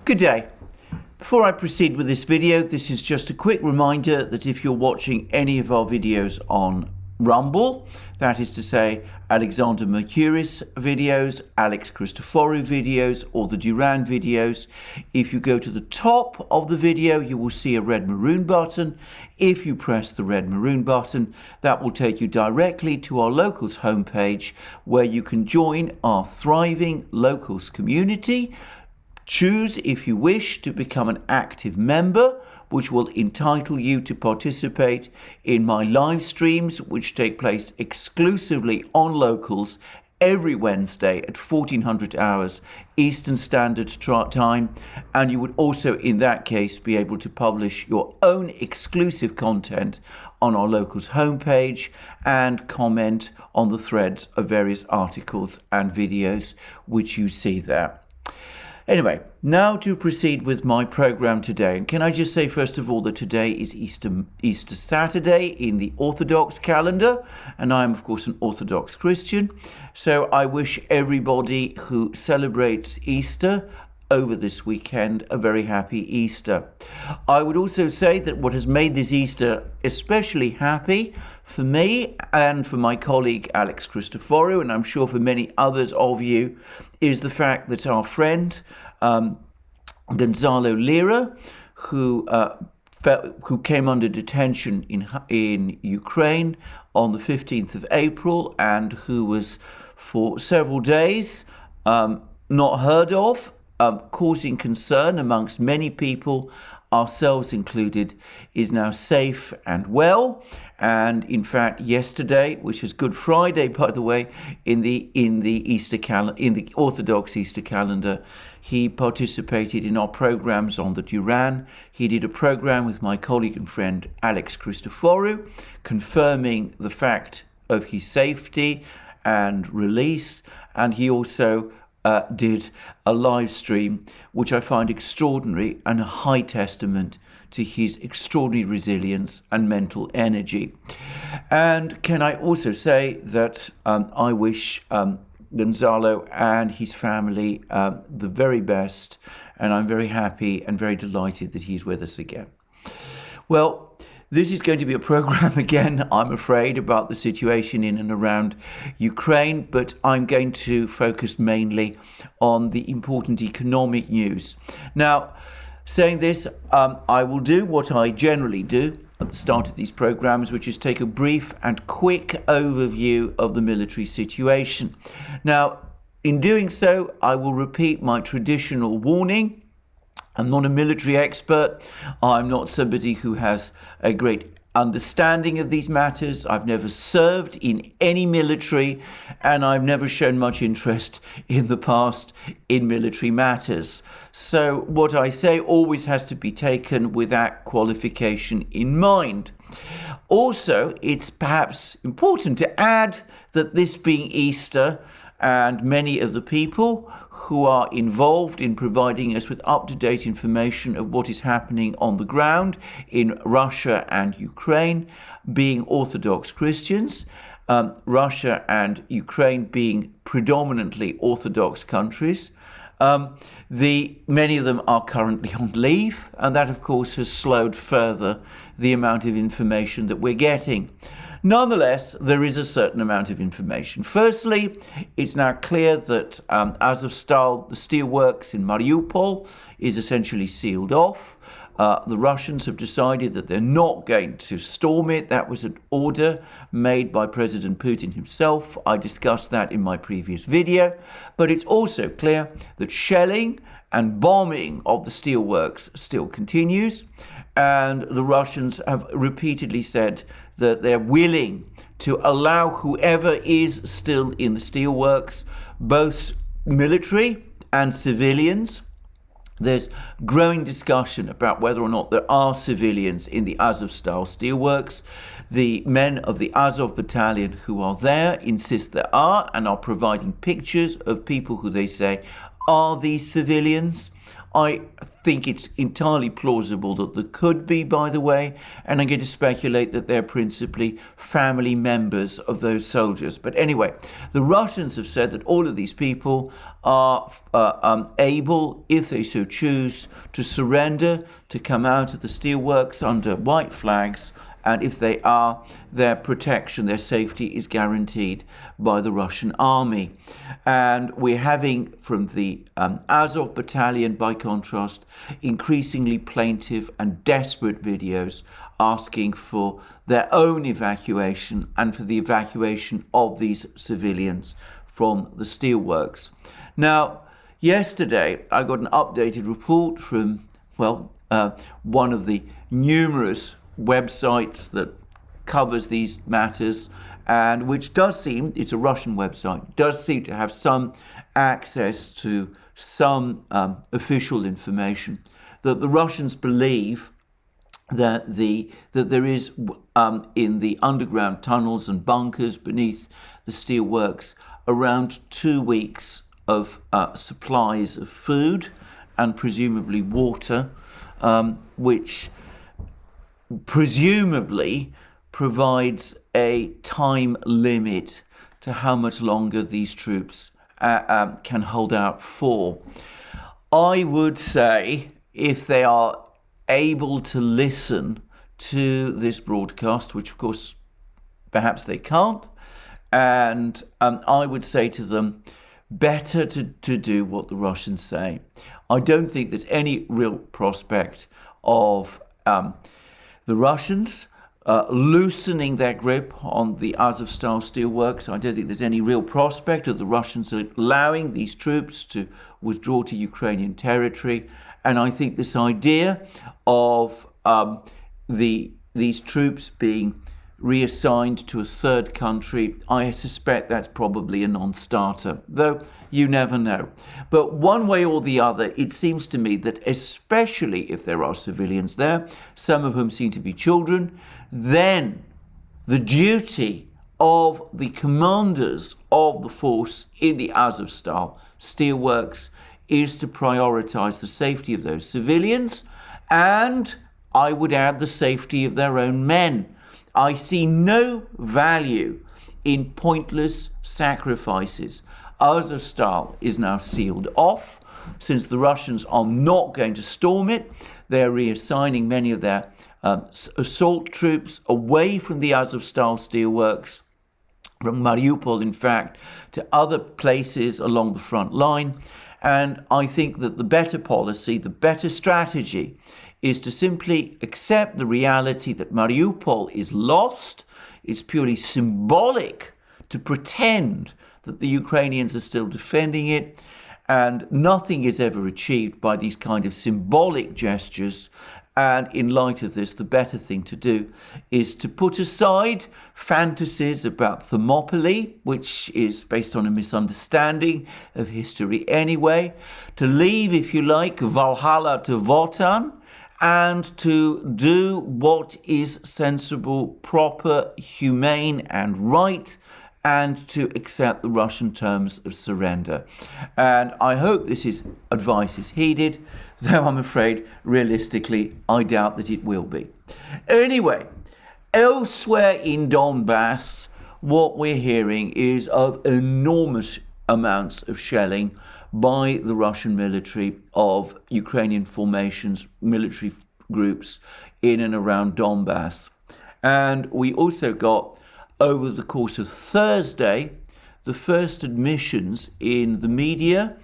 Good day. Before I proceed with this video, this is just a quick reminder that if you're watching any of our videos on Rumble, that is to say Alexander Mercouris videos, Alex Christoforou videos, or the Duran videos, if you go to the top of the video, you will see a red maroon button. If you press the red maroon button, that will take you directly to our locals homepage, where you can join our thriving locals community. Choose, if you wish, to become an active member, which will entitle you to participate in my live streams, which take place exclusively on locals every Wednesday at 1400 hours Eastern Standard Time. And you would also, in that case, be able to publish your own exclusive content on our locals homepage and comment on the threads of various articles and videos which you see there. Anyway, now to proceed with my program today. And can I just say, first of all, that today is Easter Saturday in the Orthodox calendar, and I am, of course, an Orthodox Christian. So I wish everybody who celebrates Easter over this weekend a very happy Easter. I would also say that what has made this Easter especially happy for me and for my colleague Alex Christoforou, and I'm sure for many others of you, is the fact that our friend Gonzalo Lira, who came under detention in Ukraine on the 15th of April and who was for several days not heard of, causing concern amongst many people, ourselves included, is now safe and well. And in fact, yesterday, which was Good Friday, by the way, in the Orthodox Easter calendar, he participated in our programs on the Duran. He did a program with my colleague and friend Alex Christoforou, confirming the fact of his safety and release. And he also did a live stream, which I find extraordinary and a high testament to his extraordinary resilience and mental energy. And can I also say that I wish Gonzalo and his family the very best, and I'm very happy and very delighted that he's with us again. Well, this is going to be a program again, I'm afraid, about the situation in and around Ukraine, but I'm going to focus mainly on the important economic news. Now, saying this, I will do what I generally do at the start of these programs, which is take a brief and quick overview of the military situation. Now, in doing so, I will repeat my traditional warning. I'm not a military expert. I'm not somebody who has a great understanding of these matters. I've never served in any military, and I've never shown much interest in the past in military matters. So what I say always has to be taken with that qualification in mind. Also, it's perhaps important to add that this being Easter, and many of the people who are involved in providing us with up-to-date information of what is happening on the ground in Russia and Ukraine, being Orthodox Christians, Russia and Ukraine being predominantly Orthodox countries. Many of them are currently on leave, and that, of course, has slowed further the amount of information that we're getting. Nonetheless, there is a certain amount of information. Firstly, it's now clear that Azovstal, the steelworks in Mariupol, is essentially sealed off. The Russians have decided that they're not going to storm it. That was an order made by President Putin himself. I discussed that in my previous video. But it's also clear that shelling and bombing of the steelworks still continues. And the Russians have repeatedly said that they're willing to allow whoever is still in the steelworks, both military and civilians. There's growing discussion about whether or not there are civilians in the Azovstal steelworks. The men of the Azov battalion who are there insist there are, and are providing pictures of people who they say are these civilians. I think it's entirely plausible that there could be, by the way, and I'm going to speculate that they're principally family members of those soldiers. But anyway, the Russians have said that all of these people are able, if they so choose, to surrender, to come out of the steelworks under white flags, and if they are, their protection, their safety is guaranteed by the Russian army. And we're having, from the Azov battalion, by contrast, increasingly plaintive and desperate videos asking for their own evacuation and for the evacuation of these civilians from the steelworks. Now, yesterday, I got an updated report from, one of the numerous websites that covers these matters, and which does seem, it's a Russian website, does seem to have some access to some official information, that the Russians believe that there is in the underground tunnels and bunkers beneath the steelworks around 2 weeks of supplies of food and presumably water, which presumably provides a time limit to how much longer these troops can hold out for. I would say, if they are able to listen to this broadcast, which of course perhaps they can't, and I would say to them, better to do what the Russians say. I don't think there's any real prospect of the Russians loosening their grip on the Azovstal steelworks. I don't think there's any real prospect of the Russians allowing these troops to withdraw to Ukrainian territory. And I think this idea of these troops being reassigned to a third country, I suspect that's probably a non-starter, though you never know. But one way or the other, it seems to me that especially if there are civilians there, some of whom seem to be children, then the duty of the commanders of the force in the Azovstal steelworks is to prioritize the safety of those civilians, and I would add the safety of their own men. I see no value in pointless sacrifices. Azovstal is now sealed off. Since the Russians are not going to storm it, they're reassigning many of their assault troops away from the Azovstal steelworks, from Mariupol, in fact, to other places along the front line. And I think that the better policy, the better strategy, is to simply accept the reality that Mariupol is lost. It's purely symbolic to pretend that the Ukrainians are still defending it, and nothing is ever achieved by these kind of symbolic gestures. And in light of this, the better thing to do is to put aside fantasies about Thermopylae, which is based on a misunderstanding of history anyway, to leave, if you like, Valhalla to Wotan, and to do what is sensible, proper, humane, and right, and to accept the Russian terms of surrender. And I hope this advice is heeded, though I'm afraid, realistically, I doubt that it will be. Anyway, elsewhere in Donbass, what we're hearing is of enormous amounts of shelling by the Russian military of Ukrainian formations, military groups in and around Donbass. And we also got, over the course of Thursday, the first admissions in the media,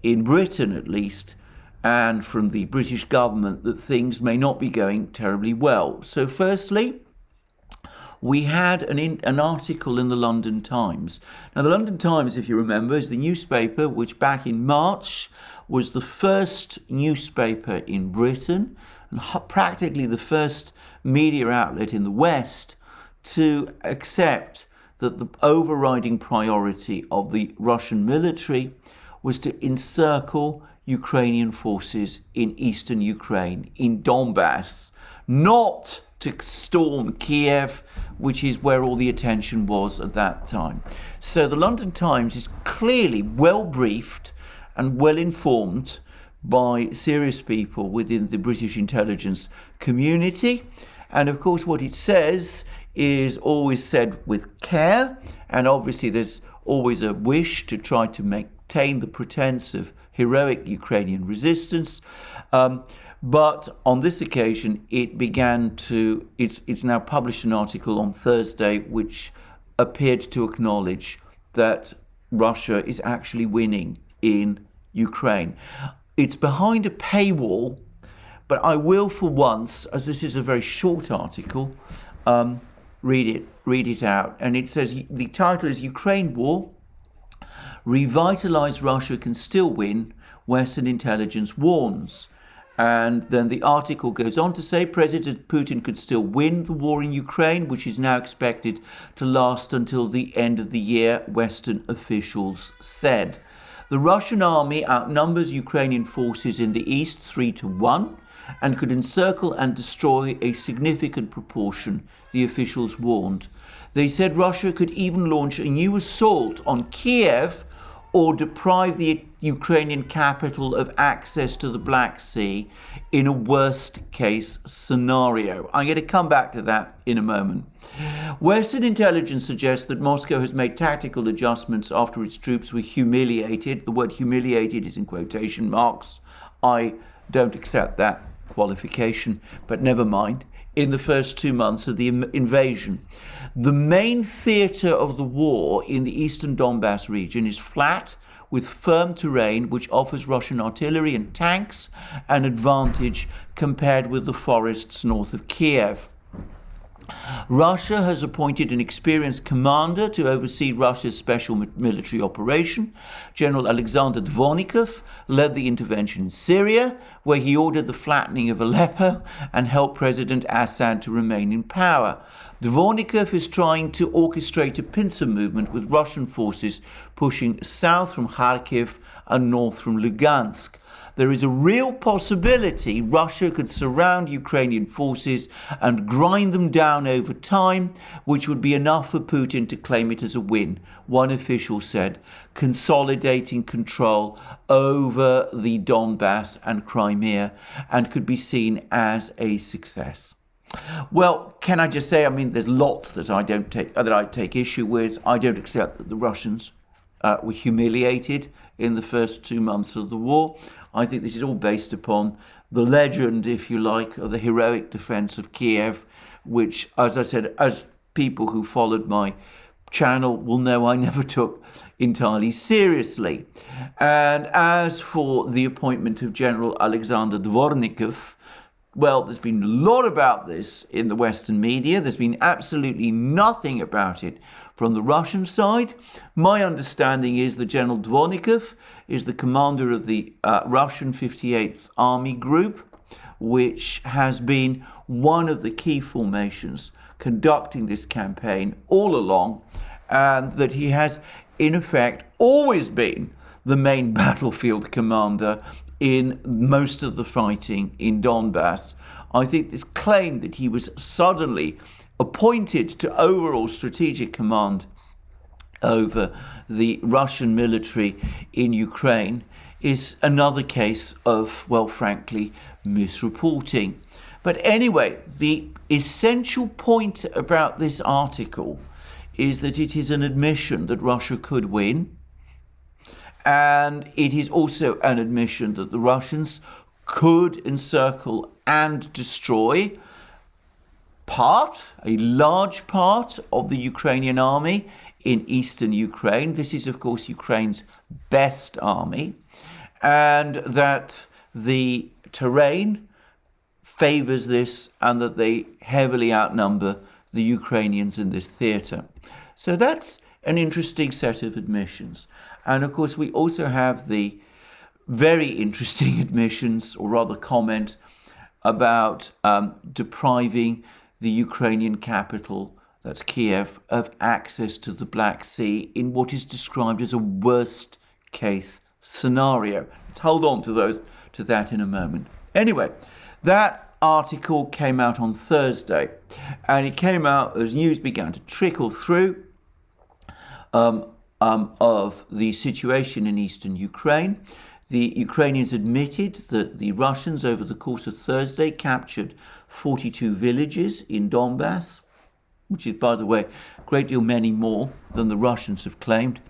in Britain at least, and from the British government, that things may not be going terribly well. So firstly, we had an article in the London Times. Now, the London Times, if you remember, is the newspaper which back in March was the first newspaper in Britain and practically the first media outlet in the West to accept that the overriding priority of the Russian military was to encircle Ukrainian forces in eastern Ukraine, in Donbass, not to storm Kiev, which is where all the attention was at that time. So the London Times is clearly well briefed and well informed by serious people within the British intelligence community. And of course, what it says is always said with care. And obviously, there's always a wish to try to maintain the pretense of heroic Ukrainian resistance. But on this occasion, it's now published an article on Thursday which appeared to acknowledge that Russia is actually winning in Ukraine. It's behind a paywall, but I will, for once, as this is a very short article, read it out. And it says, the title is Ukraine War, Revitalised Russia Can Still Win, Western Intelligence Warns. And then the article goes on to say President Putin could still win the war in Ukraine, which is now expected to last until the end of the year, Western officials said. The Russian army outnumbers Ukrainian forces in the east 3-1 and could encircle and destroy a significant proportion, the officials warned. They said Russia could even launch a new assault on Kiev or deprive the Ukrainian capital of access to the Black Sea in a worst-case scenario. I'm going to come back to that in a moment. Western intelligence suggests that Moscow has made tactical adjustments after its troops were humiliated. The word humiliated is in quotation marks. I don't accept that qualification, but never mind. In the first 2 months of the invasion. The main theatre of the war in the eastern Donbass region is flat with firm terrain which offers Russian artillery and tanks an advantage compared with the forests north of Kiev. Russia has appointed an experienced commander to oversee Russia's special military operation. General Alexander Dvornikov led the intervention in Syria, where he ordered the flattening of Aleppo and helped President Assad to remain in power. Dvornikov is trying to orchestrate a pincer movement with Russian forces pushing south from Kharkiv and north from Lugansk. There is a real possibility Russia could surround Ukrainian forces and grind them down over time, which would be enough for Putin to claim it as a win, one official said, consolidating control over the Donbass and Crimea, and could be seen as a success. Well, can I just say, there's lots that I take issue with. I don't accept that the Russians were humiliated in the first 2 months of the war. I think this is all based upon the legend, if you like, of the heroic defense of Kiev, which, as I said, as people who followed my channel will know, I never took entirely seriously. And as for the appointment of General Alexander Dvornikov, well, there's been a lot about this in the Western media. There's been absolutely nothing about it from the Russian side. My understanding is that General Dvornikov is the commander of the Russian 58th Army Group, which has been one of the key formations conducting this campaign all along, and that he has, in effect, always been the main battlefield commander in most of the fighting in Donbass. I think this claim that he was suddenly appointed to overall strategic command over the Russian military in Ukraine is another case of, well, frankly, misreporting. But anyway, the essential point about this article is that it is an admission that Russia could win. And it is also an admission that the Russians could encircle and destroy a large part of the Ukrainian army in eastern Ukraine. This is, of course, Ukraine's best army, and that the terrain favors this and that they heavily outnumber the Ukrainians in this theatre. So that's an interesting set of admissions. And of course, we also have the very interesting admissions, or rather comment, about depriving the Ukrainian capital, that's Kiev, of access to the Black Sea in what is described as a worst-case scenario. Let's hold on to that in a moment. Anyway, that article came out on Thursday, and it came out as news began to trickle through of the situation in eastern Ukraine. The Ukrainians admitted that the Russians, over the course of Thursday, captured 42 villages in Donbass, which is, by the way, a great deal many more than the Russians have claimed,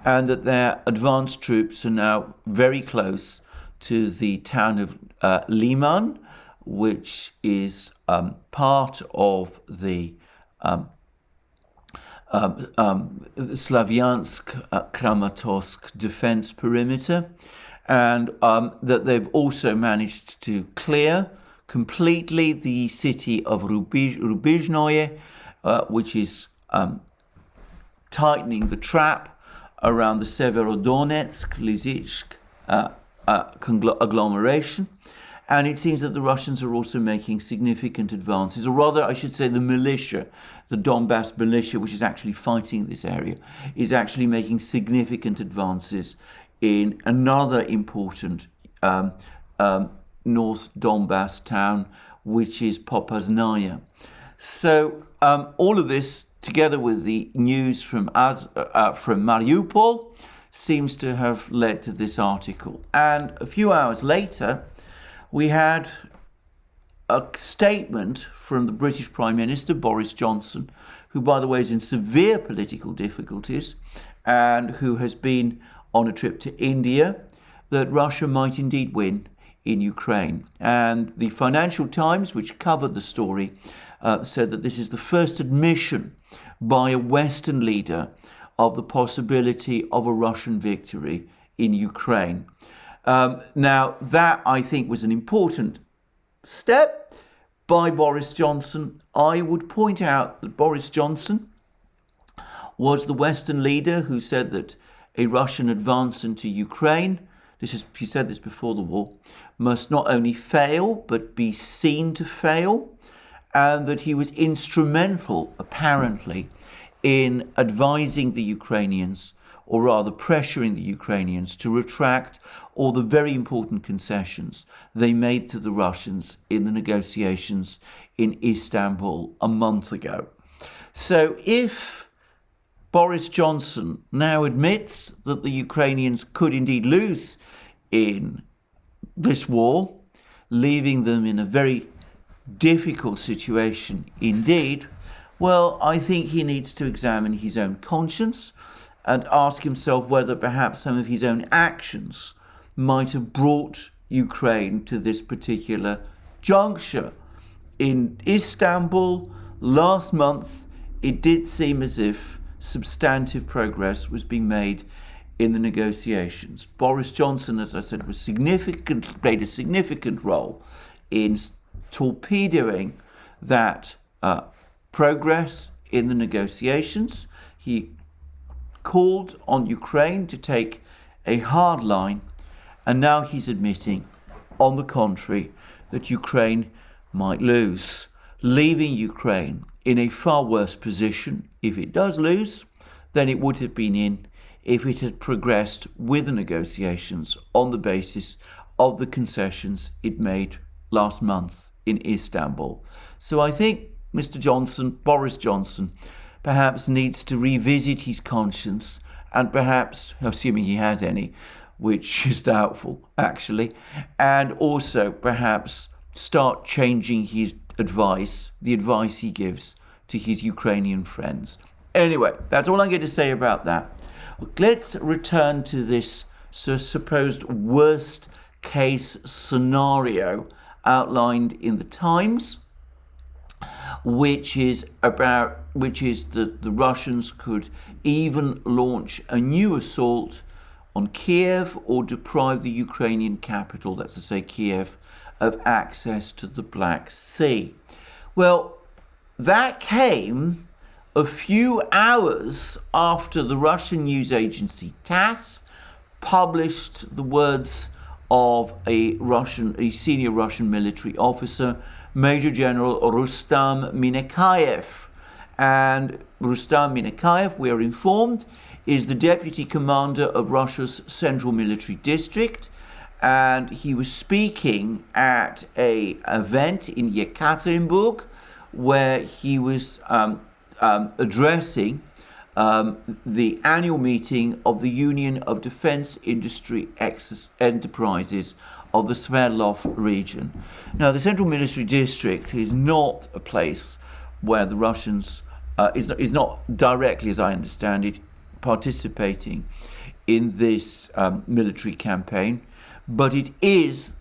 and that their advanced troops are now very close to the town of Liman, which is part of the Slavyansk-Kramatorsk defense perimeter, and that they've also managed to clear completely the city of Rubizhnoye, which is tightening the trap around the Severodonetsk-Lysychansk agglomeration. And it seems that the Russians are also making significant advances, or rather, I should say, the militia, the Donbass militia, which is actually fighting this area, is actually making significant advances in another important North Donbass town, which is Popaznaya. So all of this, together with the news from Mariupol, seems to have led to this article. And a few hours later, we had a statement from the British Prime Minister, Boris Johnson, who, by the way, is in severe political difficulties and who has been on a trip to India, that Russia might indeed win in Ukraine. And the Financial Times, which covered the story, said that this is the first admission by a Western leader of the possibility of a Russian victory in Ukraine. Now, that, I think, was an important step by Boris Johnson. I would point out that Boris Johnson was the Western leader who said that a Russian advance into Ukraine, he said this before the war, must not only fail, but be seen to fail, and that he was instrumental, apparently, in advising the Ukrainians, or rather pressuring the Ukrainians, to retract all the very important concessions they made to the Russians in the negotiations in Istanbul a month ago. So if Boris Johnson now admits that the Ukrainians could indeed lose in this war, leaving them in a very difficult situation indeed, well, I think he needs to examine his own conscience and ask himself whether perhaps some of his own actions might have brought Ukraine to this particular juncture. In Istanbul last month, it did seem as if substantive progress was being made in the negotiations. Boris Johnson, as I said, played a significant role in torpedoing that progress in the negotiations. He called on Ukraine to take a hard line, and now he's admitting, on the contrary, that Ukraine might lose, leaving Ukraine in a far worse position, if it does lose, than it would have been in if it had progressed with the negotiations on the basis of the concessions it made last month in Istanbul. So I think Mr. Johnson, Boris Johnson, perhaps needs to revisit his conscience, and perhaps, assuming he has any, which is doubtful actually, and also perhaps start changing his advice, the advice he gives to his Ukrainian friends. Anyway, that's all I'm going to say about that. Let's return to this supposed worst case scenario outlined in the Times, which is that the Russians could even launch a new assault on Kiev or deprive the Ukrainian capital, that's to say Kiev, of access to the Black Sea. Well, that came a few hours after the Russian news agency TASS published the words of a senior Russian military officer, Major General Rustam Minakayev. And Rustam Minakayev, we are informed, is the deputy commander of Russia's Central Military District, and he was speaking at an event in Yekaterinburg where he was addressing the annual meeting of the Union of Defence Industry Enterprises of the Sverdlov region. Now, the Central Military District is not a place where the Russians, is not directly, as I understand it, participating in this military campaign, but it is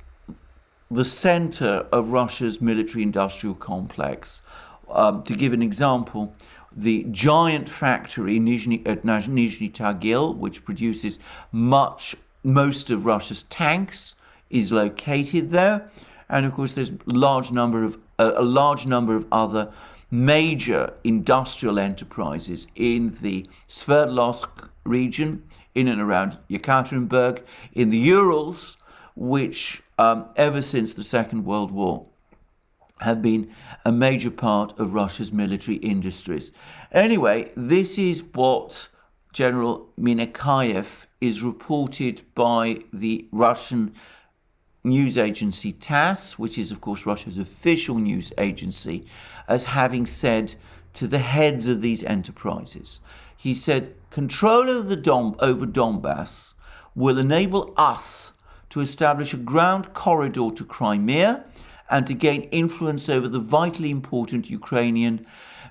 the center of Russia's military-industrial complex. To give an example, the giant factory at Nizhny Tagil, which produces most of Russia's tanks, is located there, and of course there's a large number of other major industrial enterprises in the Sverdlovsk region, in and around Yekaterinburg, in the Urals, which ever since the Second World War have been a major part of Russia's military industries. Anyway, this is what General Minakayev is reported by the Russian news agency TASS, which is of course Russia's official news agency, as having said to the heads of these enterprises. He said, control of over Donbass will enable us to establish a ground corridor to Crimea and to gain influence over the vitally important Ukrainian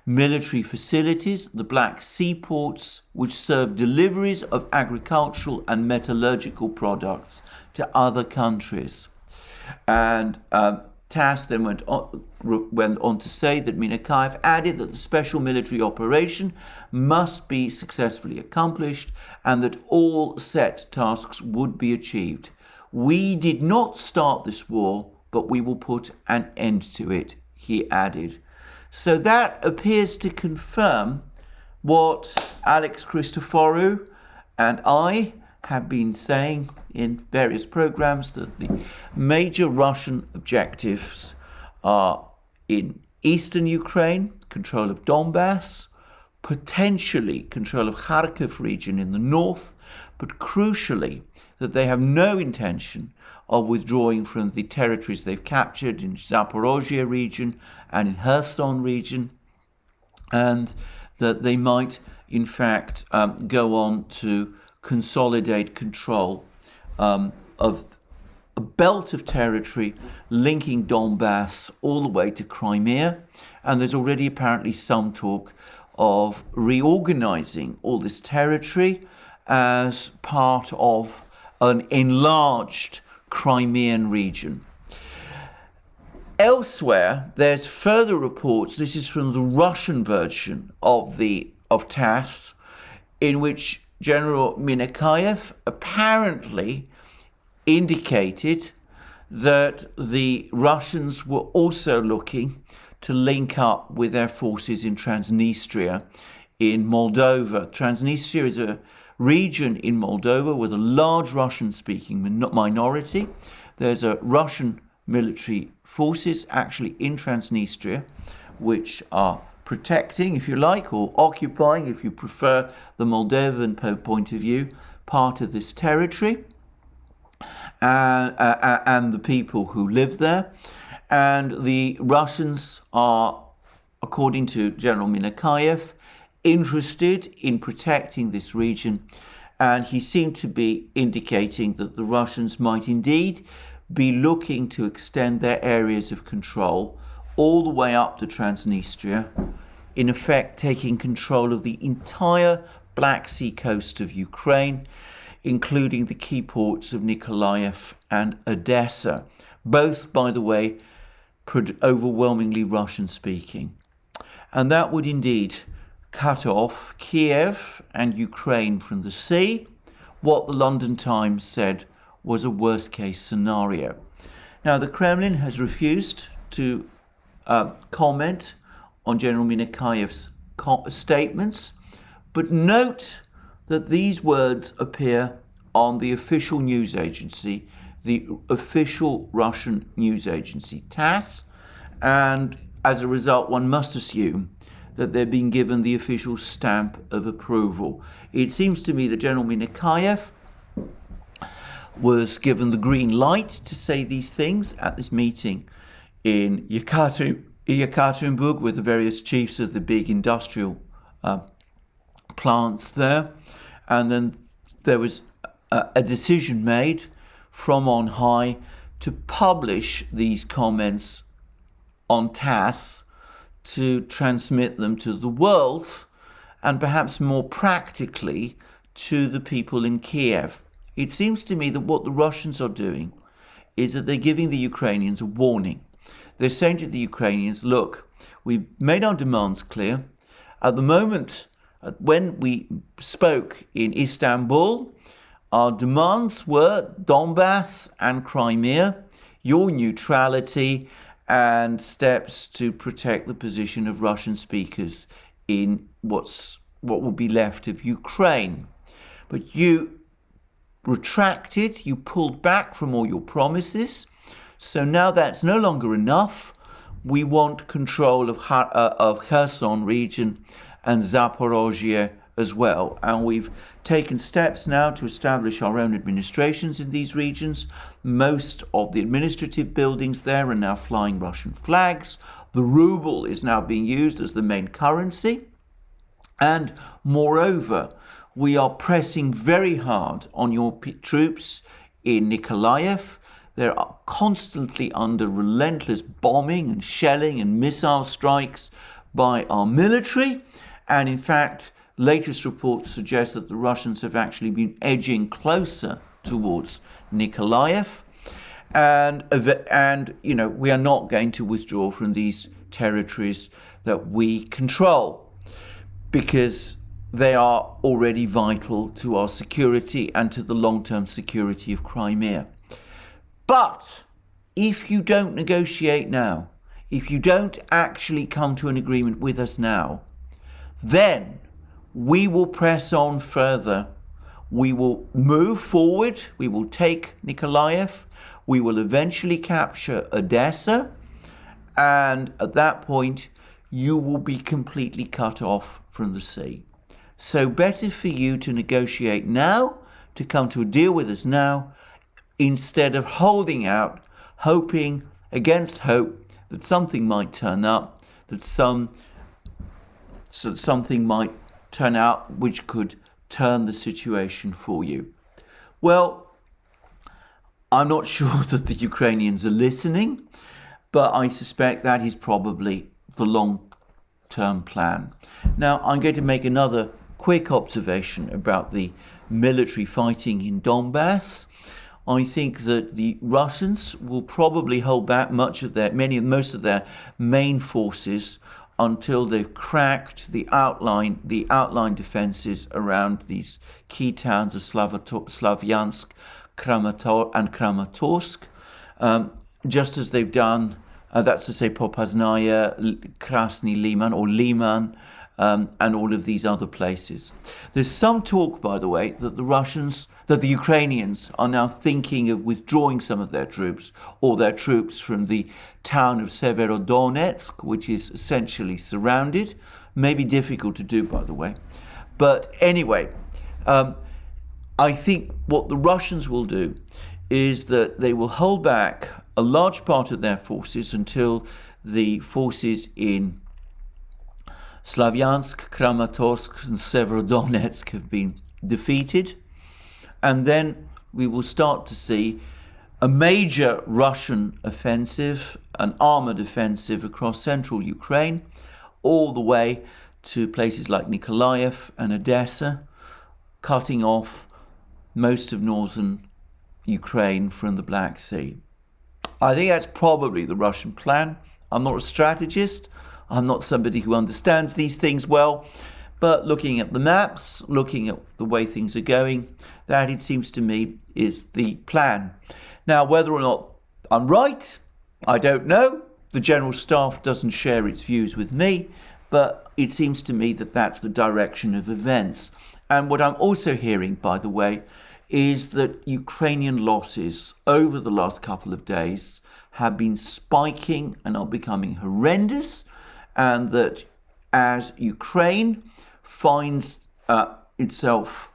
military facilities, the Black Sea ports, which serve deliveries of agricultural and metallurgical products to other countries. And TASS then went on to say that Minakayev added that the special military operation must be successfully accomplished and that all set tasks would be achieved. We did not start this war, but we will put an end to it, he added. So that appears to confirm what Alex Christoforou and I have been saying in various programs, that the major Russian objectives are in eastern Ukraine, control of Donbass, potentially control of Kharkiv region in the north, but crucially that they have no intention of withdrawing from the territories they've captured in Zaporozhye region and in Kherson region, and that they might in fact go on to consolidate control of a belt of territory linking Donbass all the way to Crimea. And there's already apparently some talk of reorganizing all this territory as part of an enlarged Crimean region. Elsewhere, there's further reports, this is from the Russian version of TASS, in which General Minakayev apparently indicated that the Russians were also looking to link up with their forces in Transnistria in Moldova. Transnistria is a region in Moldova with a large Russian-speaking minority. There's a Russian military forces actually in Transnistria, which are protecting, if you like, or occupying, if you prefer the Moldovan point of view, part of this territory, and the people who live there. And the Russians are, according to General Minakayev, interested in protecting this region, and he seemed to be indicating that the Russians might indeed be looking to extend their areas of control all the way up to Transnistria, in effect taking control of the entire Black Sea coast of Ukraine, including the key ports of Nikolaev and Odessa, both, by the way, overwhelmingly Russian-speaking. And that would indeed cut off Kiev and Ukraine from the sea, what the London Times said was a worst-case scenario. Now, the Kremlin has refused to comment on General Minakayev's statements, but note that these words appear on the official news agency, the official Russian news agency, TASS, and as a result, one must assume that they're being given the official stamp of approval. It seems to me that General Minakayev was given the green light to say these things at this meeting in Yekaterinburg with the various chiefs of the big industrial plants there. And then there was a decision made from on high to publish these comments on TASS to transmit them to the world, and perhaps more practically to the people in Kiev. It seems to me that what the Russians are doing is that they're giving the Ukrainians a warning. They're saying to the Ukrainians, look, we've made our demands clear. At the moment, when we spoke in Istanbul, our demands were Donbass and Crimea, your neutrality, and steps to protect the position of Russian speakers in what will be left of Ukraine. But you retracted, you pulled back from all your promises. So now that's no longer enough. We want control of Kherson region and Zaporozhye as well. And we've taken steps now to establish our own administrations in these regions. Most of the administrative buildings there are now flying Russian flags. The ruble is now being used as the main currency. And moreover, we are pressing very hard on your troops in Nikolaev. They're constantly under relentless bombing and shelling and missile strikes by our military. And in fact, latest reports suggest that the Russians have actually been edging closer towards Nikolaev. And we are not going to withdraw from these territories that we control, because they are already vital to our security and to the long-term security of Crimea. But if you don't negotiate now, if you don't actually come to an agreement with us now, then we will press on further. We will move forward. We will take Nikolaev. We will eventually capture Odessa. And at that point, you will be completely cut off from the sea. So better for you to negotiate now, to come to a deal with us now, instead of holding out, hoping against hope that something might turn up, that something might turn out which could turn the situation for you. Well, I'm not sure that the Ukrainians are listening, but I suspect that is probably the long-term plan. Now, I'm going to make another quick observation about the military fighting in Donbass. I think that the Russians will probably hold back most of their main forces until they've cracked the outline defenses around these key towns of Slavyansk, and Kramatorsk, just as they've done, that's to say, Popaznaya, Krasny Liman or Liman, and all of these other places. There's some talk, by the way, that the Ukrainians are now thinking of withdrawing some of their troops, or their troops from the town of Severodonetsk, which is essentially surrounded. Maybe difficult to do, by the way. But anyway, I think what the Russians will do is that they will hold back a large part of their forces until the forces in Slavyansk, Kramatorsk and Severodonetsk have been defeated. And then we will start to see a major Russian offensive, an armored offensive across central Ukraine, all the way to places like Nikolaev and Odessa, cutting off most of northern Ukraine from the Black Sea. I think that's probably the Russian plan. I'm not a strategist. I'm not somebody who understands these things well. But looking at the maps, looking at the way things are going, that, it seems to me, is the plan. Now, whether or not I'm right, I don't know. The General Staff doesn't share its views with me, but it seems to me that that's the direction of events. And what I'm also hearing, by the way, is that Ukrainian losses over the last couple of days have been spiking and are becoming horrendous, and that as Ukraine finds itself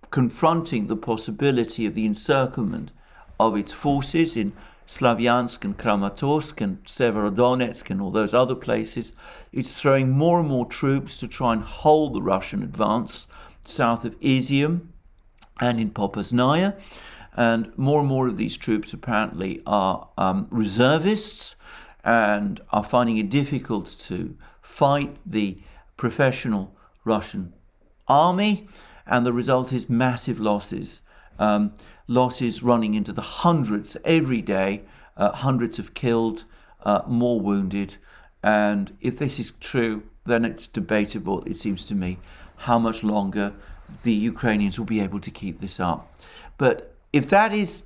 confronting the possibility of the encirclement of its forces in Slavyansk and Kramatorsk and Severodonetsk and all those other places. It's throwing more and more troops to try and hold the Russian advance south of Izium and in Popasnaya. And more of these troops apparently are reservists and are finding it difficult to fight the professional Russian army. And the result is massive losses. Losses running into the hundreds every day, hundreds of killed, more wounded. And if this is true, then it's debatable, it seems to me, how much longer the Ukrainians will be able to keep this up. But if that is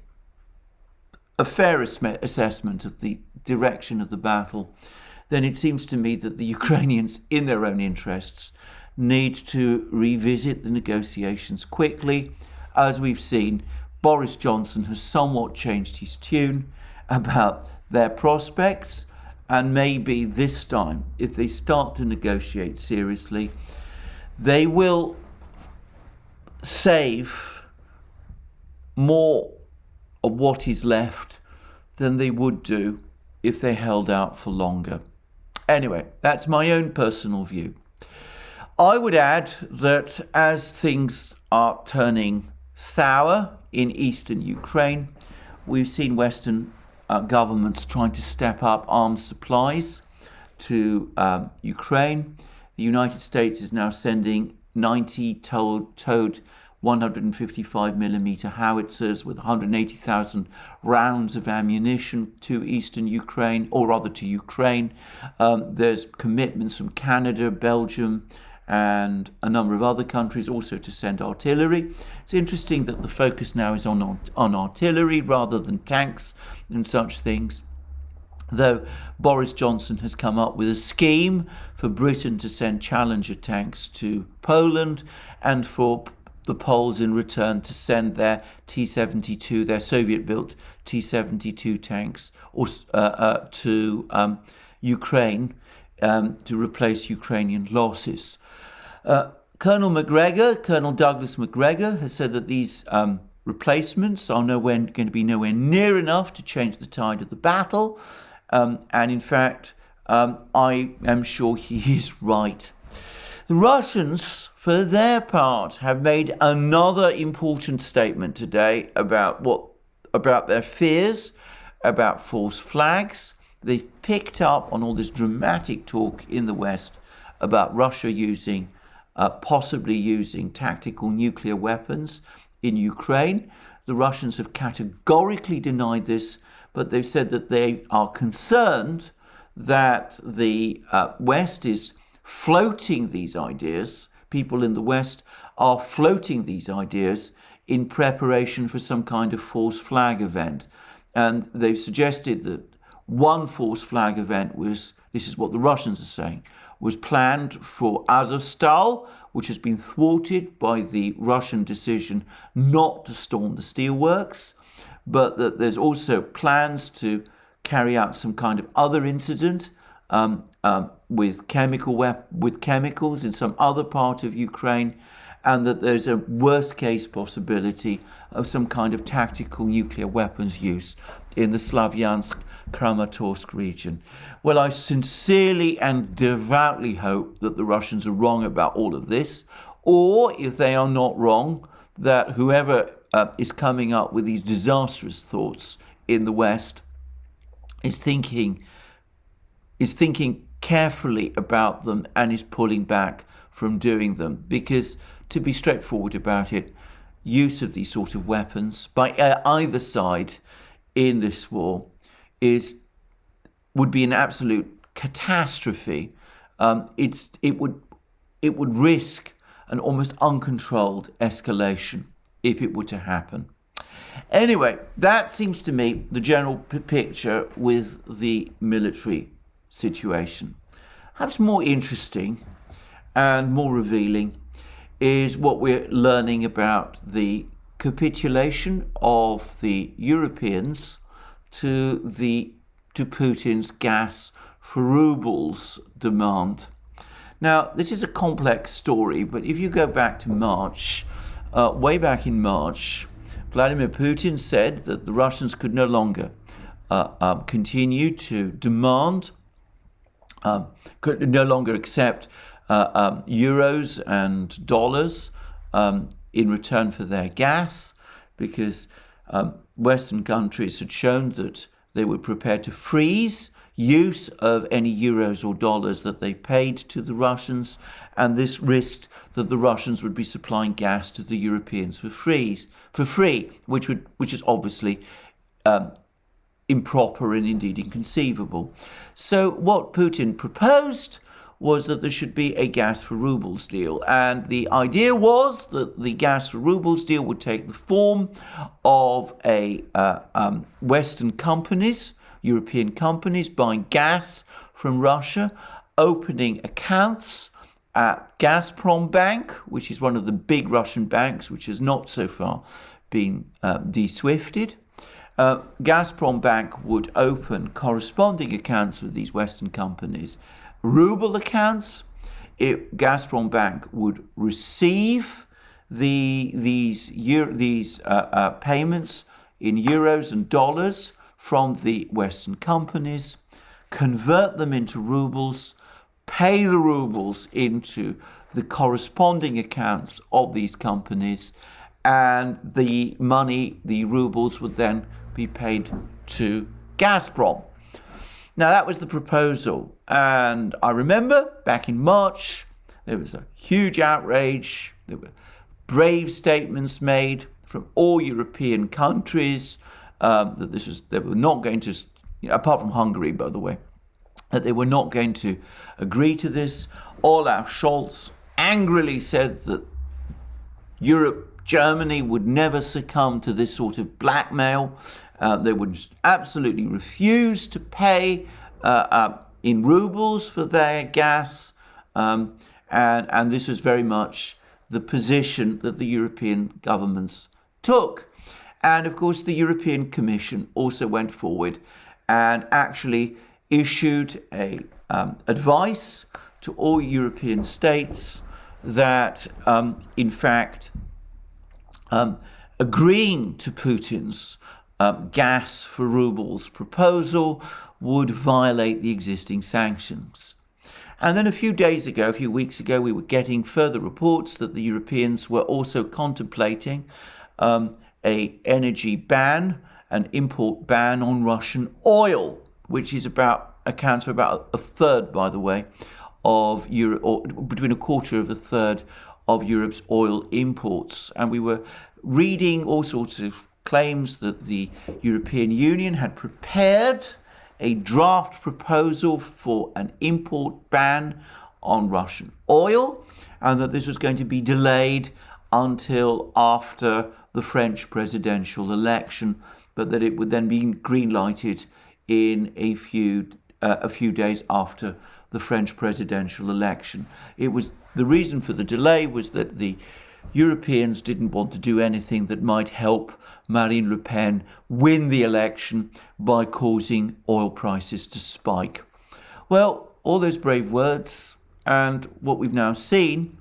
a fair assessment of the direction of the battle, then it seems to me that the Ukrainians, in their own interests, need to revisit the negotiations quickly. As we've seen, Boris Johnson has somewhat changed his tune about their prospects, and maybe this time, if they start to negotiate seriously, they will save more of what is left than they would do if they held out for longer. Anyway, that's my own personal view. I would add that as things are turning sour in eastern Ukraine, we've seen Western governments trying to step up arms supplies to Ukraine. The United States is now sending 90 towed 155mm howitzers with 180,000 rounds of ammunition to eastern Ukraine, or rather to Ukraine. There's commitments from Canada, Belgium, and a number of other countries also to send artillery. It's interesting that the focus now is on artillery rather than tanks and such things. Though Boris Johnson has come up with a scheme for Britain to send Challenger tanks to Poland, and for the Poles in return to send their T-72, their Soviet-built T-72 tanks, to Ukraine to replace Ukrainian losses. Colonel Douglas Macgregor, has said that these replacements are going to be nowhere near enough to change the tide of the battle. And in fact, I am sure he is right. The Russians, for their part, have made another important statement today about their fears about false flags. They've picked up on all this dramatic talk in the West about Russia possibly using tactical nuclear weapons in Ukraine. The Russians have categorically denied this, but they've said that they are concerned that the West is floating these ideas. People in the West are floating these ideas in preparation for some kind of false flag event. And they've suggested that one false flag event this is what the Russians are saying, was planned for Azovstal, which has been thwarted by the Russian decision not to storm the steelworks, but that there's also plans to carry out some kind of other incident with chemicals in some other part of Ukraine, and that there's a worst case possibility of some kind of tactical nuclear weapons use in the Slavyansk Kramatorsk region. Well, I sincerely and devoutly hope that the Russians are wrong about all of this, or if they are not wrong, that whoever is coming up with these disastrous thoughts in the West is thinking carefully about them and is pulling back from doing them. Because, to be straightforward about it, use of these sort of weapons by either side in this war would be an absolute catastrophe. It would risk an almost uncontrolled escalation if it were to happen. Anyway, that seems to me the general picture with the military situation. Perhaps more interesting and more revealing is what we're learning about the capitulation of the Europeans to Putin's gas for Roubles demand. Now, this is a complex story, but if you go back to March, way back in March, Vladimir Putin said that the Russians could no longer continue to demand, could no longer accept euros and dollars in return for their gas, because Western countries had shown that they were prepared to freeze use of any euros or dollars that they paid to the Russians, and this risked that the Russians would be supplying gas to the Europeans for free, which is obviously improper and indeed inconceivable. So what Putin proposed was that there should be a gas for rubles deal, and the idea was that the gas for rubles deal would take the form of a Western companies, European companies, buying gas from Russia, opening accounts at Gazprom Bank, which is one of the big Russian banks, which has not so far been de-SWIFTed. Gazprom Bank would open corresponding accounts with these Western companies, ruble accounts. Gazprom Bank would receive these payments in euros and dollars from the Western companies, convert them into rubles, pay the rubles into the corresponding accounts of these companies, and the money, the rubles, would then be paid to Gazprom. Now, that was the proposal. And I remember back in March, there was a huge outrage. There were brave statements made from all European countries that they were not going to, apart from Hungary, by the way, that they were not going to agree to this. Olaf Scholz angrily said that Europe, Germany, would never succumb to this sort of blackmail. They would absolutely refuse to pay in rubles for their gas, and this was very much the position that the European governments took. And of course, the European Commission also went forward and actually issued a advice to all European states that, in fact, agreeing to Putin's gas for rubles proposal would violate the existing sanctions. And then a few weeks ago, we were getting further reports that the Europeans were also contemplating a energy ban, an import ban on Russian oil, which is accounts for about a third, by the way, of Europe, or between a quarter of a third of Europe's oil imports. And we were reading all sorts of claims that the European Union had prepared a draft proposal for an import ban on Russian oil, and that this was going to be delayed until after the French presidential election, but that it would then be green-lighted in a few days after the French presidential election. The reason for the delay was that the Europeans didn't want to do anything that might help Marine Le Pen win the election by causing oil prices to spike. Well, all those brave words, and what we've now seen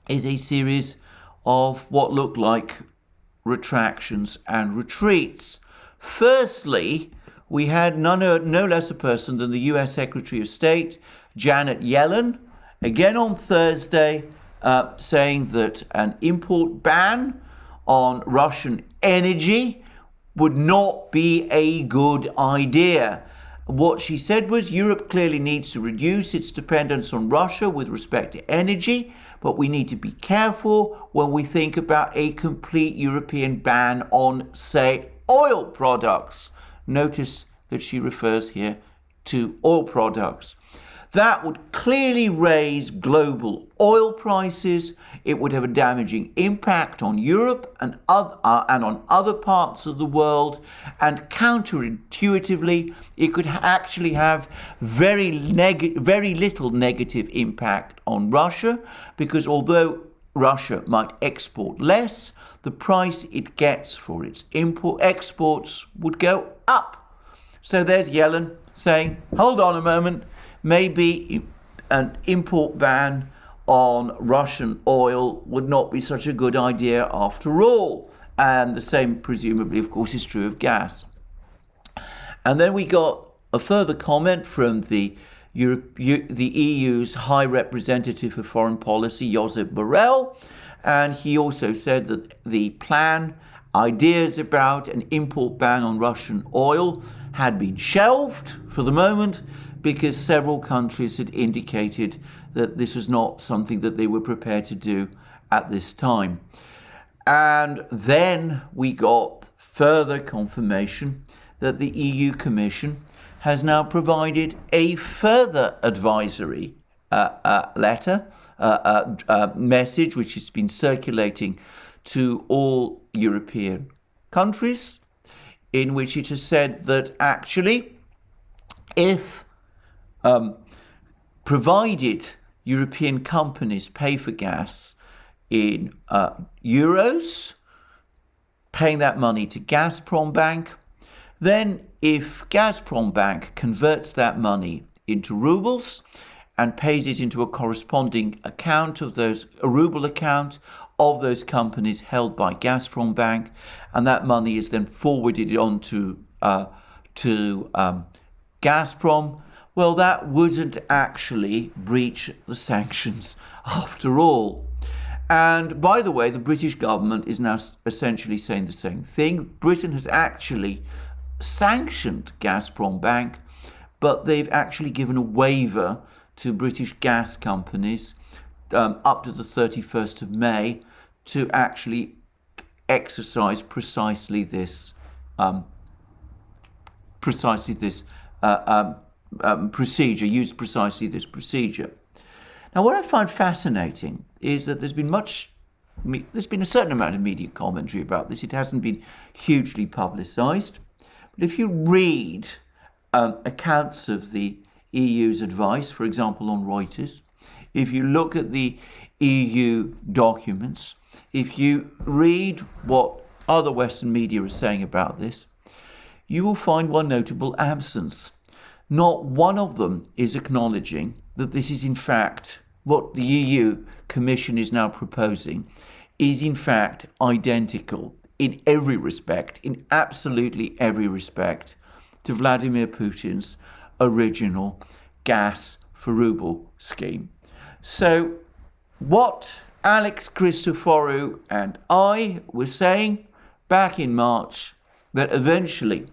is a series of what look like retractions and retreats. Firstly, we had no less a person than the US Secretary of State, Janet Yellen, again on Thursday, saying that an import ban on Russian energy would not be a good idea. What she said was Europe clearly needs to reduce its dependence on Russia with respect to energy, but we need to be careful when we think about a complete European ban on, say, oil products. Notice that she refers here to oil products. That would clearly raise global oil prices. It would have a damaging impact on Europe and on other parts of the world. And counterintuitively, it could actually have very little negative impact on Russia, because although Russia might export less, the price it gets for its exports would go up. So there's Yellen saying, hold on a moment, maybe an import ban on Russian oil would not be such a good idea after all. And the same, presumably, of course, is true of gas. And then we got a further comment from the EU's High Representative for Foreign Policy, Josep Borrell, and he also said that the ideas about an import ban on Russian oil had been shelved for the moment because several countries had indicated that this was not something that they were prepared to do at this time. And then we got further confirmation that the EU Commission has now provided a further advisory message, which has been circulating to all European countries, in which it has said that actually, if provided European companies pay for gas in euros, paying that money to Gazprom Bank, then if Gazprom Bank converts that money into rubles and pays it into a corresponding account of a ruble account of those companies held by Gazprom Bank, and that money is then forwarded on to Gazprom, well, that wouldn't actually breach the sanctions after all. And by the way, the British government is now essentially saying the same thing. Britain has actually sanctioned Gazprom Bank, but they've actually given a waiver to British gas companies up to the 31st of May to actually exercise precisely this procedure, use precisely this procedure. Now, what I find fascinating is that there's been a certain amount of media commentary about this. It hasn't been hugely publicised. But if you read accounts of the EU's advice, for example, on Reuters, if you look at the EU documents, if you read what other Western media are saying about this, you will find one notable absence. Not one of them is acknowledging that this is in fact what the EU Commission is now proposing is in fact identical in every respect, in absolutely every respect, to Vladimir Putin's original gas for ruble scheme. So what Alex Christoforou and I were saying back in March, that eventually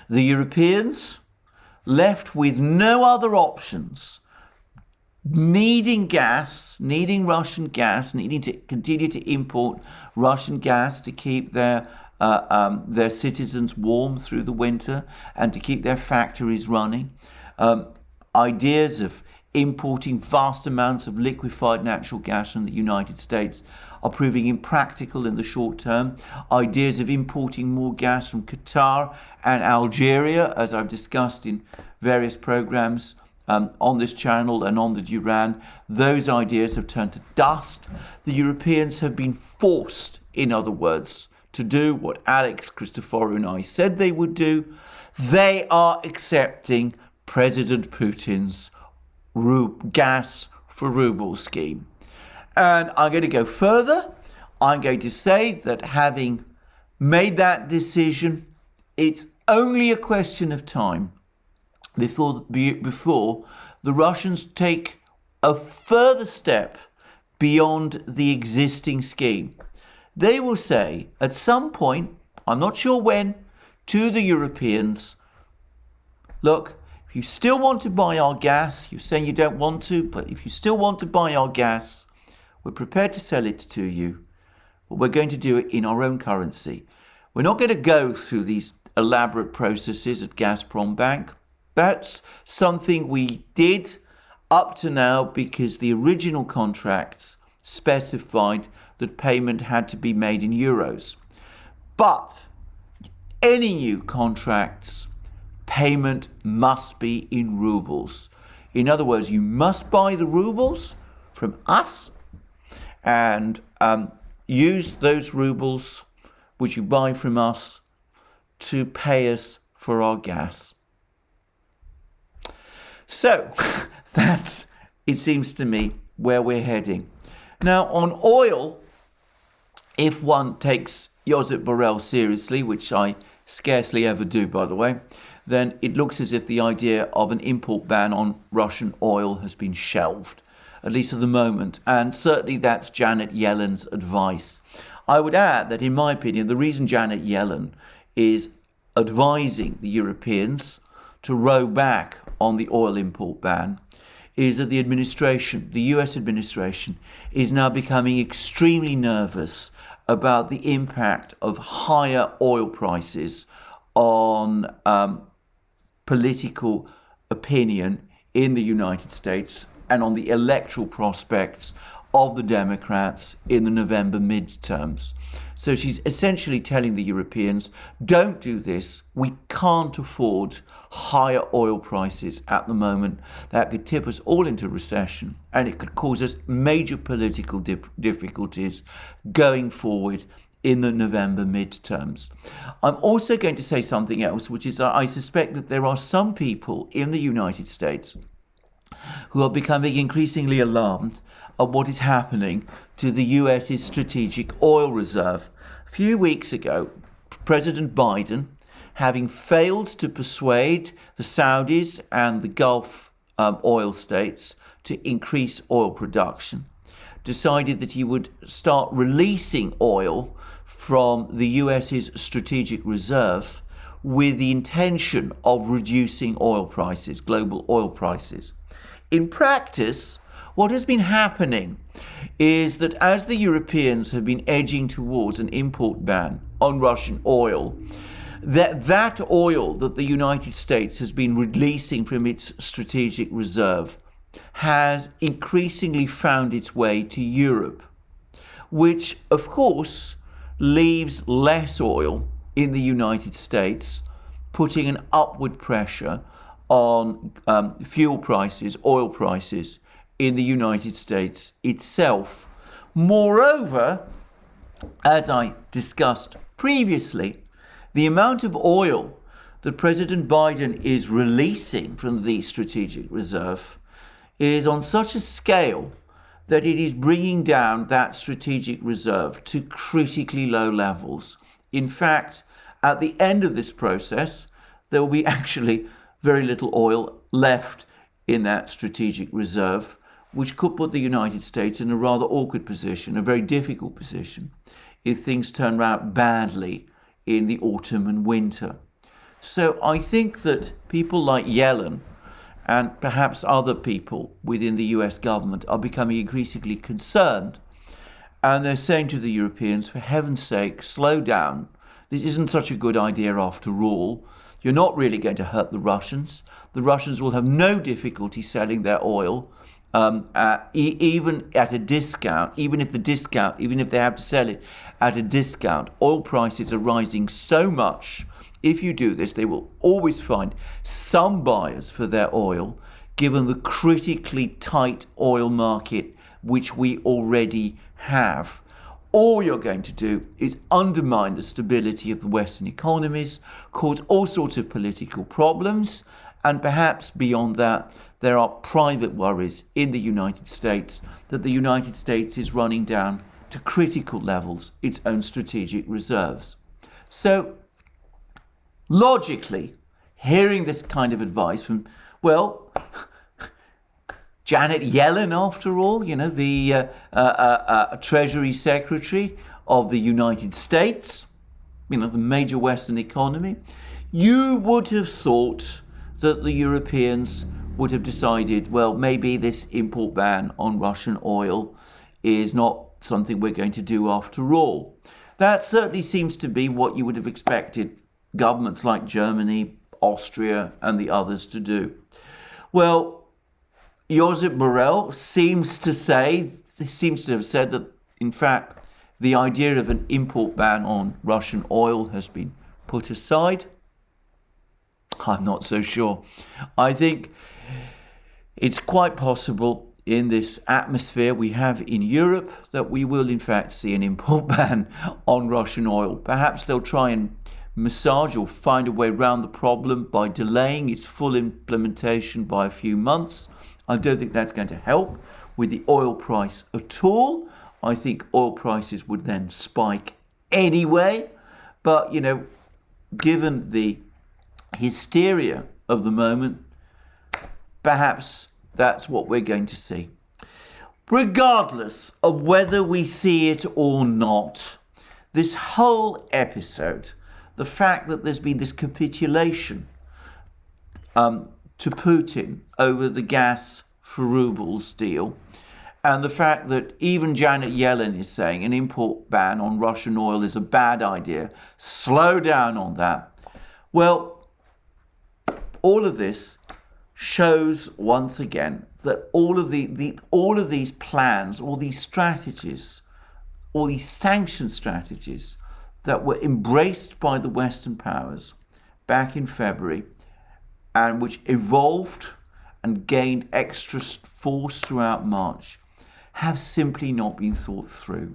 the Europeans, left with no other options, needing gas, needing Russian gas, needing to continue to import Russian gas to keep their citizens warm through the winter and to keep their factories running. Ideas of importing vast amounts of liquefied natural gas from the United States are proving impractical in the short term. Ideas of importing more gas from Qatar and Algeria, as I've discussed in various programs on this channel and on the Duran, those ideas have turned to dust. The Europeans have been forced, in other words, to do what Alex Christoforou and I said they would do. They are accepting President Putin's gas for ruble scheme. And I'm going to go further. I'm going to say that having made that decision, it's only a question of time before the Russians take a further step beyond the existing scheme. They will say at some point, I'm not sure when, to the Europeans, look, if you still want to buy our gas, you're saying you don't want to, but if you still want to buy our gas, we're prepared to sell it to you, but we're going to do it in our own currency. We're not going to go through these elaborate processes at Gazprom Bank. That's something we did up to now because the original contracts specified that payment had to be made in euros. But any new contracts, payment must be in rubles. In other words, you must buy the rubles from us and use those rubles which you buy from us to pay us for our gas. So that's, it seems to me, where we're heading. Now, on oil, if one takes Josep Borrell seriously, which I scarcely ever do, by the way, then it looks as if the idea of an import ban on Russian oil has been shelved, at least at the moment. And certainly that's Janet Yellen's advice. I would add that, in my opinion, the reason Janet Yellen is advising the Europeans to row back on the oil import ban is that the US administration, is now becoming extremely nervous about the impact of higher oil prices on political opinion in the United States and on the electoral prospects of the Democrats in the November midterms. So she's essentially telling the Europeans, don't do this. We can't afford higher oil prices at the moment. That could tip us all into recession, and it could cause us major political difficulties going forward in the November midterms. I'm also going to say something else, which is I suspect that there are some people in the United States who are becoming increasingly alarmed at what is happening to the US's strategic oil reserve. A few weeks ago, President Biden, having failed to persuade the Saudis and the Gulf oil states to increase oil production, decided that he would start releasing oil from the US's strategic reserve with the intention of reducing oil prices, global oil prices. In practice, what has been happening is that as the Europeans have been edging towards an import ban on Russian oil, that oil that the United States has been releasing from its strategic reserve has increasingly found its way to Europe, which of course leaves less oil in the United States, putting an upward pressure on fuel prices, oil prices in the United States itself. Moreover, as I discussed previously, the amount of oil that President Biden is releasing from the strategic reserve is on such a scale that it is bringing down that strategic reserve to critically low levels. In fact, at the end of this process, there will be actually very little oil left in that strategic reserve, which could put the United States in a rather awkward position, a very difficult position, if things turn out badly in the autumn and winter. So I think that people like Yellen and perhaps other people within the US government are becoming increasingly concerned. And they're saying to the Europeans, for heaven's sake, slow down. This isn't such a good idea after all. You're not really going to hurt the Russians. The Russians will have no difficulty selling their oil, even at a discount, even if they have to sell it at a discount. Oil prices are rising so much. If you do this, they will always find some buyers for their oil, given the critically tight oil market which we already have. All you're going to do is undermine the stability of the Western economies, cause all sorts of political problems, and perhaps beyond that, there are private worries in the United States that the United States is running down to critical levels its own strategic reserves. So, logically, hearing this kind of advice from, well, Janet Yellen, after all, the Treasury Secretary of the United States, the major Western economy, you would have thought that the Europeans would have decided, well, maybe this import ban on Russian oil is not something we're going to do after all. That certainly seems to be what you would have expected governments like Germany, Austria, and the others to do. Well, Josep Borrell seems to have said that, in fact, the idea of an import ban on Russian oil has been put aside. I'm not so sure. I think it's quite possible in this atmosphere we have in Europe that we will in fact see an import ban on Russian oil. Perhaps they'll try and massage or find a way around the problem by delaying its full implementation by a few months. I don't think that's going to help with the oil price at all. I think oil prices would then spike anyway. But, given the hysteria of the moment, perhaps that's what we're going to see. Regardless of whether we see it or not, this whole episode, the fact that there's been this capitulation to Putin over the gas for Roubles deal, and the fact that even Janet Yellen is saying an import ban on Russian oil is a bad idea, slow down on that. Well, all of this shows once again that all of these plans, all these strategies, all these sanction strategies that were embraced by the Western powers back in February, and which evolved and gained extra force throughout March, have simply not been thought through.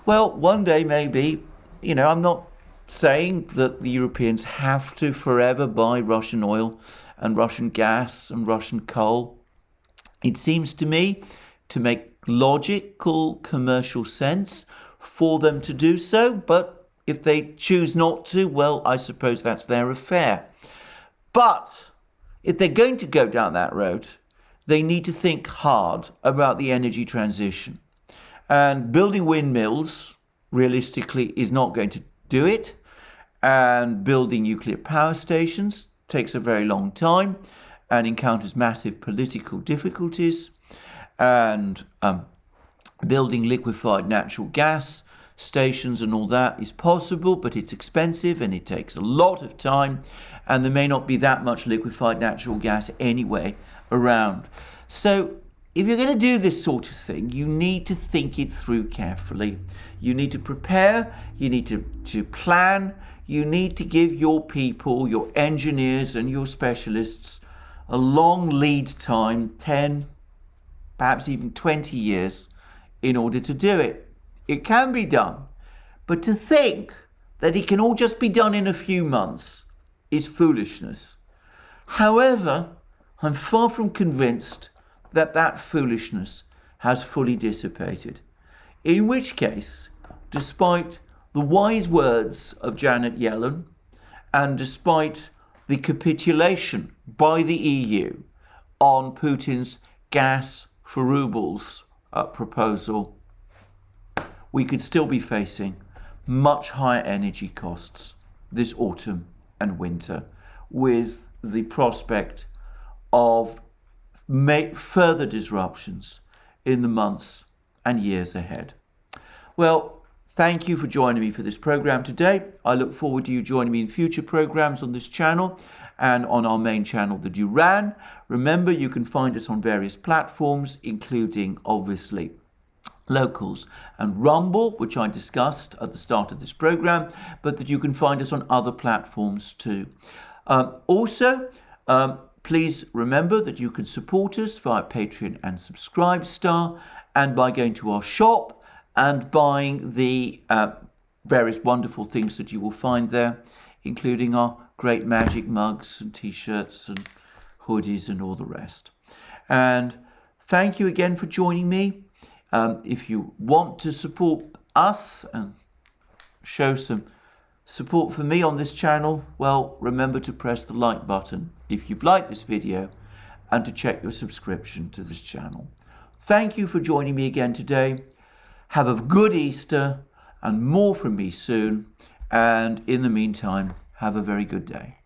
Well, one day maybe, I'm not saying that the Europeans have to forever buy Russian oil and Russian gas and Russian coal. It seems to me to make logical commercial sense for them to do so, but if they choose not to, well, I suppose that's their affair. But if they're going to go down that road, they need to think hard about the energy transition. And building windmills, realistically, is not going to do it. And building nuclear power stations takes a very long time and encounters massive political difficulties. And building liquefied natural gas stations and all that is possible, but it's expensive and it takes a lot of time. And there may not be that much liquefied natural gas anyway around. So if you're going to do this sort of thing, you need to think it through carefully. You need to prepare, you need to plan, you need to give your people, your engineers and your specialists a long lead time, 10, perhaps even 20 years, in order to do it. It can be done, but to think that it can all just be done in a few months is foolishness. However, I'm far from convinced that that foolishness has fully dissipated. In which case, despite the wise words of Janet Yellen, and despite the capitulation by the EU on Putin's gas for Roubles proposal, we could still be facing much higher energy costs this autumn and winter, with the prospect of further disruptions in the months and years ahead. Well, thank you for joining me for this program today. I look forward to you joining me in future programs on this channel and on our main channel, the Duran. Remember, you can find us on various platforms, including, obviously, Locals and Rumble, which I discussed at the start of this program, but that you can find us on other platforms too. Also, please remember that you can support us via Patreon and Subscribestar, and by going to our shop and buying the various wonderful things that you will find there, including our great magic mugs and t-shirts and hoodies and all the rest. And thank you again for joining me. If you want to support us and show some support for me on this channel, well, remember to press the like button if you've liked this video and to check your subscription to this channel. Thank you for joining me again today. Have a good Easter and more from me soon. And in the meantime, have a very good day.